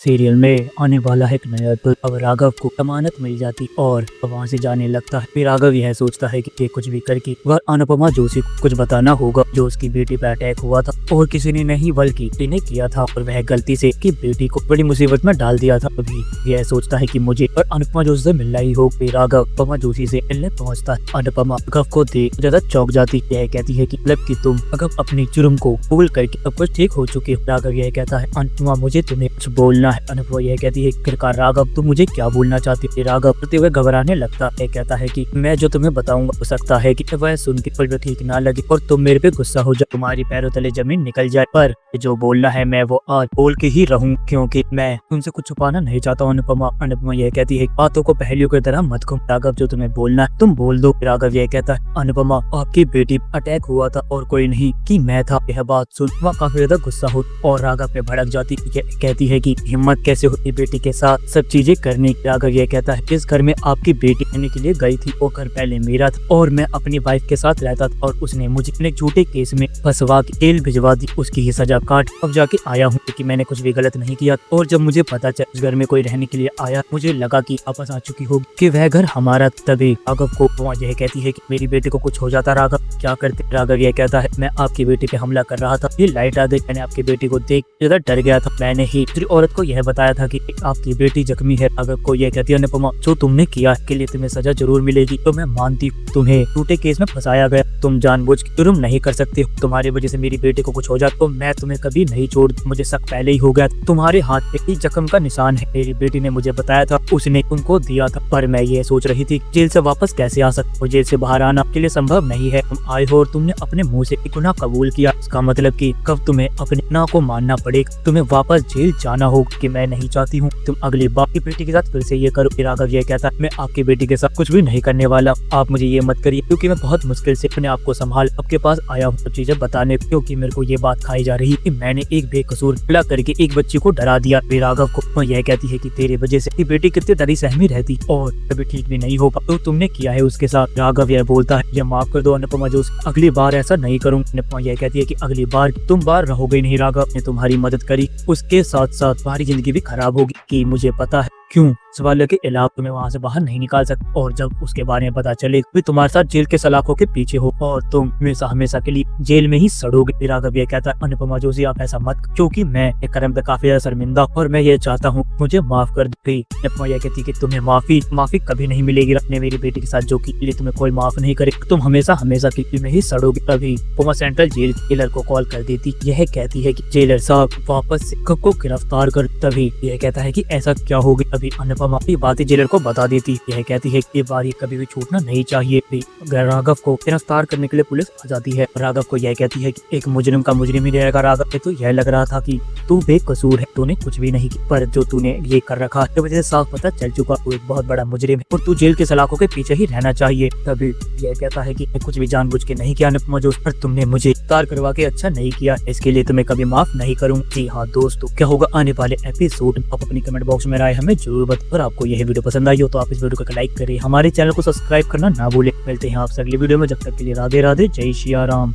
Serial में आने वाला है एक नया एपिसोड। अब राघव को जमानत मिल जाती और वहाँ से जाने लगता है। फिर राघव यह सोचता है कि ये कुछ भी करके वह अनुपमा जोशी को कुछ बताना होगा जो उसकी बेटी पर अटैक हुआ था और किसी ने नहीं बल्कि ने किया था और वह गलती से की बेटी को बड़ी मुसीबत में डाल दिया था। अभी यह सोचता है कि मुझे और अनुपमा जोशी से मिलना ही हो। फिर राघव अनुपमा जोशी से मिलने पहुँचता है। अनुपमा राघव को देख ज्यादा चौंक जाती। यह कहती है कि मतलब कि तुम अगर अपनी जुर्म को कबूल करके अब कुछ ठीक हो चुके हो। राघव यह कहता है अनुपमा मुझे तुम्हें कुछ बोलना है। अनुपमा यह कहती है फिर राघव तुम मुझे क्या बोलना चाहती है। राघव करते हुए घबराने लगता है। कहता है कि मैं जो तुम्हें बताऊंगा हो सकता है कि वह सुन के कुछ भी ठीक ना लगे और तुम मेरे पे गुस्सा हो जाए, तुम्हारी पैरों तले जमीन निकल जाए, पर जो बोलना है मैं वो आज बोल के ही रहूं क्योंकि मैं तुमसे कुछ छुपाना नहीं चाहता हूँ। अनुपमा यह कहती है बातों को पहेलियों की तरह मत घूम। राघव जो तुम्हें बोलना है तुम बोल दो। राघव यह कहता है अनुपमा आपकी बेटी अटैक हुआ था और कोई नहीं कि मैं था। यह बात सुन वह काफी ज्यादा गुस्सा हो और राघव पे भड़क जाती। कहती है कि हिम्मत कैसे होती बेटी के साथ सब चीजें करने की। राघव यह कहता है जिस घर में आपकी बेटी रहने के लिए गई थी वो घर पहले मेरा था और मैं अपनी वाइफ के साथ रहता था और उसने मुझे अपने झूठे केस में फंसवा के जेल भिजवा दी। उसकी ही सजा काट अब जाके आया हूँ कि मैंने कुछ भी गलत नहीं किया और जब मुझे पता चला उस घर में कोई रहने के लिए आया मुझे लगा कि वापस आ चुकी होगी कि वह घर हमारा। तभी राघव को यह कहती है कि मेरी बेटी को कुछ हो जाता राघव क्या करते। राघव यह कहता है मैं आपकी बेटी पे हमला कर रहा था, ये लाइट आ गई, मैंने आपकी बेटी को देख ज्यादा डर गया था, मैंने ही दूसरी औरत को यह बताया था कि आपकी बेटी जख्मी है। राघव को यह कहती है अनुपमा जो तुमने किया के लिए तुम्हें सजा जरूर मिलेगी। तो मैं मानती हूँ तुम्हें झूठे केस में फंसाया गया, तुम जानबूझ के जुर्म नहीं कर सकते, तुम्हारी वजह से मेरी बेटी को कुछ हो जाए तो मैं तुम्हें कभी नहीं छोड़, मुझे शक पहले ही हो गया, तुम्हारे हाथ पे जख्म का निशान है, मेरी बेटी ने मुझे बताया था उसने उनको दिया था, पर मैं ये सोच रही थी जेल से वापस कैसे आ सकते हो, जेल से बाहर आना के लिए संभव नहीं है, तुम आए हो और तुमने अपने मुंह से एक गुनाह कबूल किया, इसका मतलब कि कब तुम्हें अपने गुनाह को मानना पड़ेगा, तुम्हें वापस जेल जाना होगा कि मैं नहीं चाहती हूँ तुम अगली बार की बेटी के साथ फिर से ये करो। राघव ये कहता मैं आपकी बेटी के साथ कुछ भी नहीं करने वाला, आप मुझे ये मत करिए क्योंकि मैं बहुत मुश्किल से अपने आप को संभाल आपके पास आया हूँ सब चीजें बताने, क्योंकि मेरे को ये बात खाई जा रही कि मैंने एक बेकसूर हमला करके एक बच्ची को डरा दिया। राघव को यह कहती है कि तेरे वजह से बेटी कितनी डरी सहमी रहती और कभी ठीक भी नहीं होगा तो तुमने किया है उसके साथ। राघव यह बोलता है ये माफ कर दो अनुपमा जोशी, अगली बार ऐसा नहीं करूँगा। अनुपमा यह कहती है कि अगली बार तुम बार रहोगे नहीं, राघव ने तुम्हारी मदद करी उसके साथ साथ तुम्हारी जिंदगी भी खराब होगी कि मुझे पता है क्यों सवाल के अलावा तुम्हें वहाँ से बाहर नहीं निकाल सकते और जब उसके बारे में पता चले फिर तुम्हारे साथ जेल के सलाखों के पीछे हो और तुम हमेशा हमेशा के लिए जेल में ही सड़ोगे। राघव ये कहता है अनुपमा जोशी आप ऐसा मत क्योंकि मैं एक कर्म पे काफी ज्यादा शर्मिंदा और मैं ये चाहता हूँ मुझे माफ कर दी। अनुपमा यह कहती कि तुम्हें माफी कभी नहीं मिलेगी अपने मेरी बेटी के साथ जो कि लिए तुम्हें कोई माफ नहीं करे, तुम हमेशा हमेशा के लिए में ही सड़ोगे। तभी अनुपमा सेंट्रल जेल जेलर को कॉल कर देती, यह कहती है कि जेलर साहब वापस से को गिरफ्तार कर। तभी यह कहता है कि ऐसा क्या हो गया। अभी अनुपमा की बातें जेलर को बता देती, यह कहती है कि ये बार कभी भी छूटना नहीं चाहिए। राघव को गिरफ्तार करने के लिए पुलिस आ जाती है। राघव को यह कहती है कि एक मुजरिम का मुजरिम ही रहेगा। राघव को तो यह लग रहा था कि तू बेकसूर है, तूने कुछ भी नहीं किया, पर जो तूने ये कर रखा है वजह से साफ पता चल चुका तू एक बहुत बड़ा मुजरिम है और तू जेल के सलाखों के पीछे ही रहना चाहिए। तभी यह कहता है कि मैं कुछ भी जानबूझ के नहीं किया अनुपमा जोशी, पर तुमने मुझे गिरफ्तार करवा के अच्छा नहीं किया, इसके लिए तुम्हें कभी माफ नहीं करूंगा। जी हाँ दोस्तों, क्या होगा आने वाले एपिसोड आप अपनी कमेंट बॉक्स में राय हमें जरूर बताएं। अगर आपको यह वीडियो पसंद आई हो तो आप इस वीडियो को लाइक करें, हमारे चैनल को सब्सक्राइब करना ना भूलें। मिलते हैं आपसे अगली वीडियो में, जब तक के लिए राधे राधे, जय श्री राम।